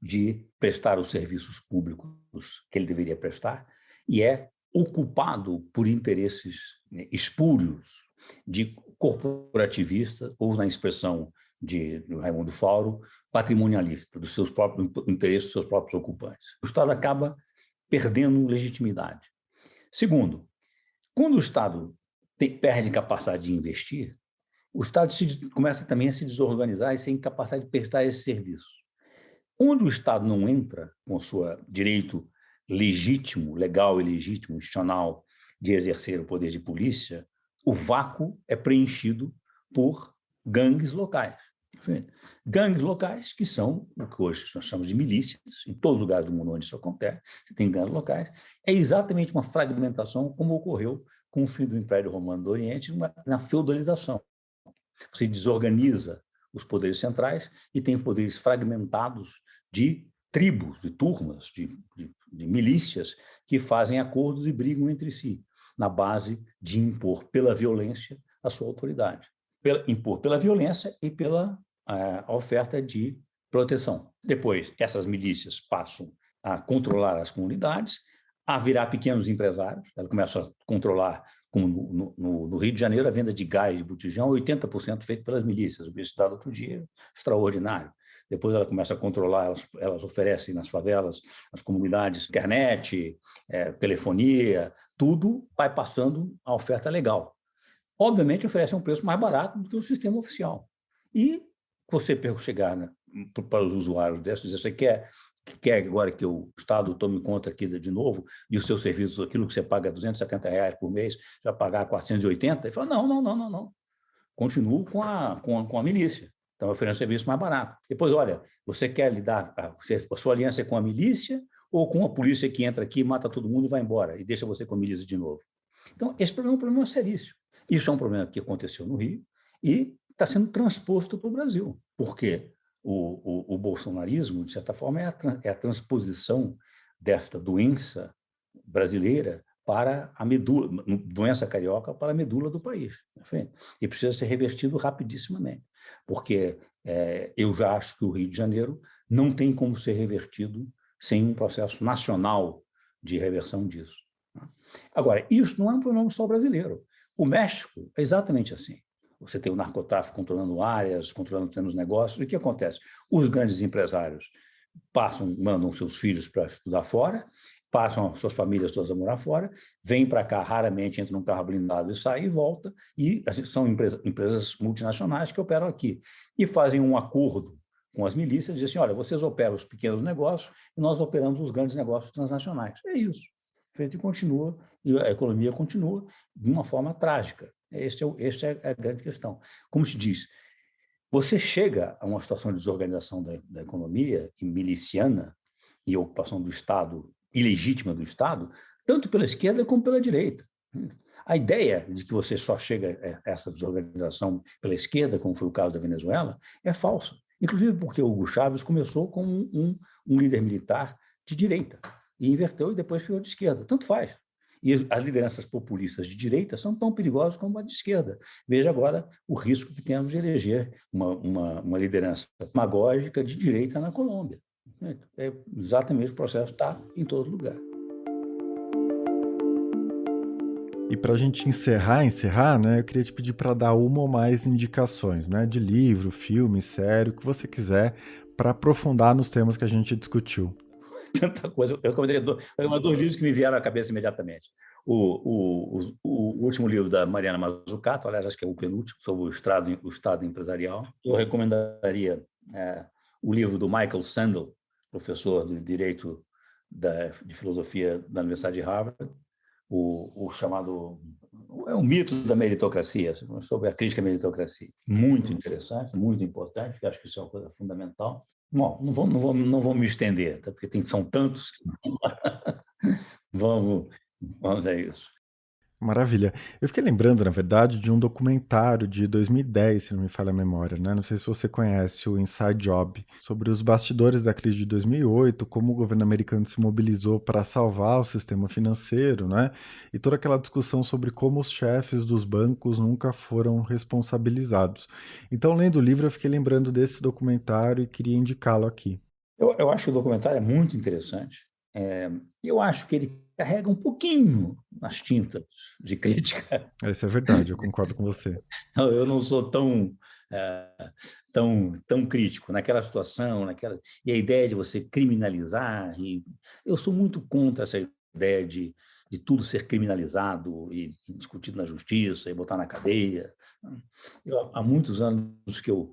de prestar os serviços públicos que ele deveria prestar e é ocupado por interesses espúrios de corporativistas, ou na expressão de Raimundo Fauro, patrimonialista, dos seus próprios interesses, dos seus próprios ocupantes. O Estado acaba perdendo legitimidade. Segundo, quando o Estado perde capacidade de investir, o Estado começa também a se desorganizar e ser incapaz de prestar esse serviço. Onde o Estado não entra com o seu direito legítimo, legal e legítimo, institucional, de exercer o poder de polícia, o vácuo é preenchido por gangues locais. Gangues locais que são o que hoje nós chamamos de milícias, em todo lugar do mundo onde isso acontece, você tem gangues locais, é exatamente uma fragmentação como ocorreu com o fim do Império Romano do Oriente na feudalização. Você desorganiza os poderes centrais e tem poderes fragmentados de tribos, de turmas, de milícias que fazem acordos e brigam entre si, na base de impor pela violência a sua autoridade. Impor pela violência e pela oferta de proteção. Depois, essas milícias passam a controlar as comunidades, a virar pequenos empresários, elas começam a controlar, como no Rio de Janeiro, a venda de gás de botijão, 80% feito pelas milícias. Eu vi esse dado outro dia, extraordinário. Depois ela começa a controlar, elas oferecem nas favelas, nas comunidades, internet, telefonia, tudo vai passando a oferta legal. Obviamente, oferece um preço mais barato do que o sistema oficial. E você chegar para os usuários desses, dizer, você quer agora que o Estado tome conta aqui de novo e os seus serviços, aquilo que você paga R$270 por mês, já pagar 480? Ele fala, não. Continuo com a milícia. Então, eu ofereço um serviço mais barato. Depois, olha, você quer lidar, a sua aliança é com a milícia ou com a polícia que entra aqui, mata todo mundo e vai embora e deixa você com a milícia de novo? Então, esse problema é um problema seríssimo. Isso é um problema que aconteceu no Rio e está sendo transposto para o Brasil. Por quê? O bolsonarismo, de certa forma, é a transposição desta doença brasileira para a medula, doença carioca para a medula do país. E precisa ser revertido rapidissimamente, porque eu já acho que o Rio de Janeiro não tem como ser revertido sem um processo nacional de reversão disso. Agora, isso não é um problema só brasileiro. O México é exatamente assim. Você tem o narcotráfico controlando áreas, controlando os negócios. E o que acontece? Os grandes empresários mandam seus filhos para estudar fora, passam suas famílias todas a morar fora, vêm para cá, raramente entram num carro blindado e saem e voltam, e são empresas multinacionais que operam aqui. E fazem um acordo com as milícias, dizem assim, olha, vocês operam os pequenos negócios e nós operamos os grandes negócios transnacionais. É isso. E continua, e a economia continua de uma forma trágica. Esta é a grande questão. Como se diz, você chega a uma situação de desorganização da economia e miliciana e ocupação do Estado, ilegítima do Estado, tanto pela esquerda como pela direita. A ideia de que você só chega a essa desorganização pela esquerda, como foi o caso da Venezuela, é falsa. Inclusive porque Hugo Chávez começou como um líder militar de direita e inverteu e depois ficou de esquerda. Tanto faz. E as lideranças populistas de direita são tão perigosas como a de esquerda. Veja agora o risco que temos de eleger uma liderança demagógica de direita na Colômbia. É exatamente o processo está em todo lugar. E para a gente encerrar, né, eu queria te pedir para dar uma ou mais indicações, né, de livro, filme, série, o que você quiser, para aprofundar nos temas que a gente discutiu. Tanta coisa. Eu recomendaria dois livros que me vieram à cabeça imediatamente. O último livro da Mariana Mazzucato, aliás, acho que é o penúltimo, sobre o Estado empresarial. Eu recomendaria o livro do Michael Sandel, professor de Direito de Filosofia da Universidade de Harvard, o chamado... É um mito da meritocracia, sobre a crítica à meritocracia. Muito interessante, muito importante, acho que isso é uma coisa fundamental. Bom, não vou me estender, tá? Porque são tantos. Vamos Vamos a isso. Maravilha. Eu fiquei lembrando, na verdade, de um documentário de 2010, se não me falha a memória, né? Não sei se você conhece o Inside Job, sobre os bastidores da crise de 2008, como o governo americano se mobilizou para salvar o sistema financeiro, né? E toda aquela discussão sobre como os chefes dos bancos nunca foram responsabilizados. Então, lendo o livro, eu fiquei lembrando desse documentário e queria indicá-lo aqui. Eu acho que o documentário é muito interessante. Eu acho que ele carrega um pouquinho nas tintas de crítica. Isso é verdade, eu concordo com você. Eu não sou tão crítico naquela situação, e a ideia de você criminalizar. Eu sou muito contra essa ideia de tudo ser criminalizado e discutido na justiça e botar na cadeia. Há muitos anos que eu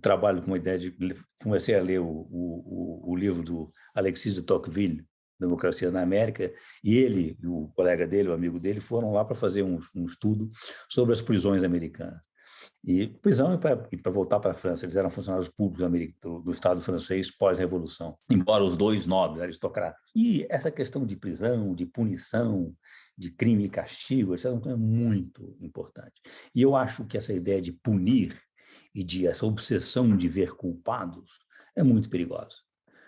trabalho com a ideia de... Comecei a ler o livro do Alexis de Tocqueville, Democracia na América, e ele e o colega dele, o amigo dele, foram lá para fazer um estudo sobre as prisões americanas. E prisão e para voltar para a França. Eles eram funcionários públicos do Estado francês pós-revolução, embora os dois nobres, aristocratas. E essa questão de prisão, de punição, de crime e castigo, essa é muito importante. E eu acho que essa ideia de punir e de essa obsessão de ver culpados é muito perigosa,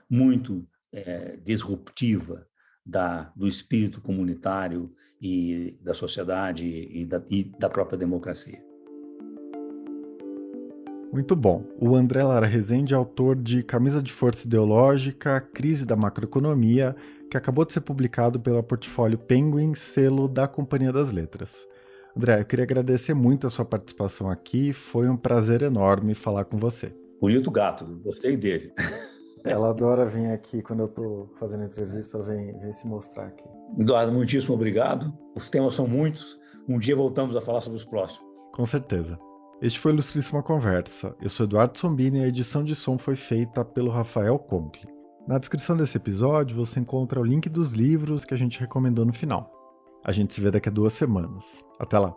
muito disruptiva do espírito comunitário e da sociedade e da própria democracia. Muito bom. O André Lara Rezende é autor de Camisa de Força Ideológica, Crise da Macroeconomia, que acabou de ser publicado pela Portfólio Penguin, selo da Companhia das Letras. André, eu queria agradecer muito a sua participação aqui, foi um prazer enorme falar com você. Bonito gato, gostei dele. Ela adora vir aqui quando eu estou fazendo entrevista, ela vem se mostrar aqui. Eduardo, muitíssimo obrigado. Os temas são muitos, um dia voltamos a falar sobre os próximos. Com certeza. Este foi o Ilustríssima Conversa. Eu sou Eduardo Sombini e a edição de som foi feita pelo Rafael Conkle. Na descrição desse episódio você encontra o link dos livros que a gente recomendou no final. A gente se vê daqui a 2 semanas. Até lá!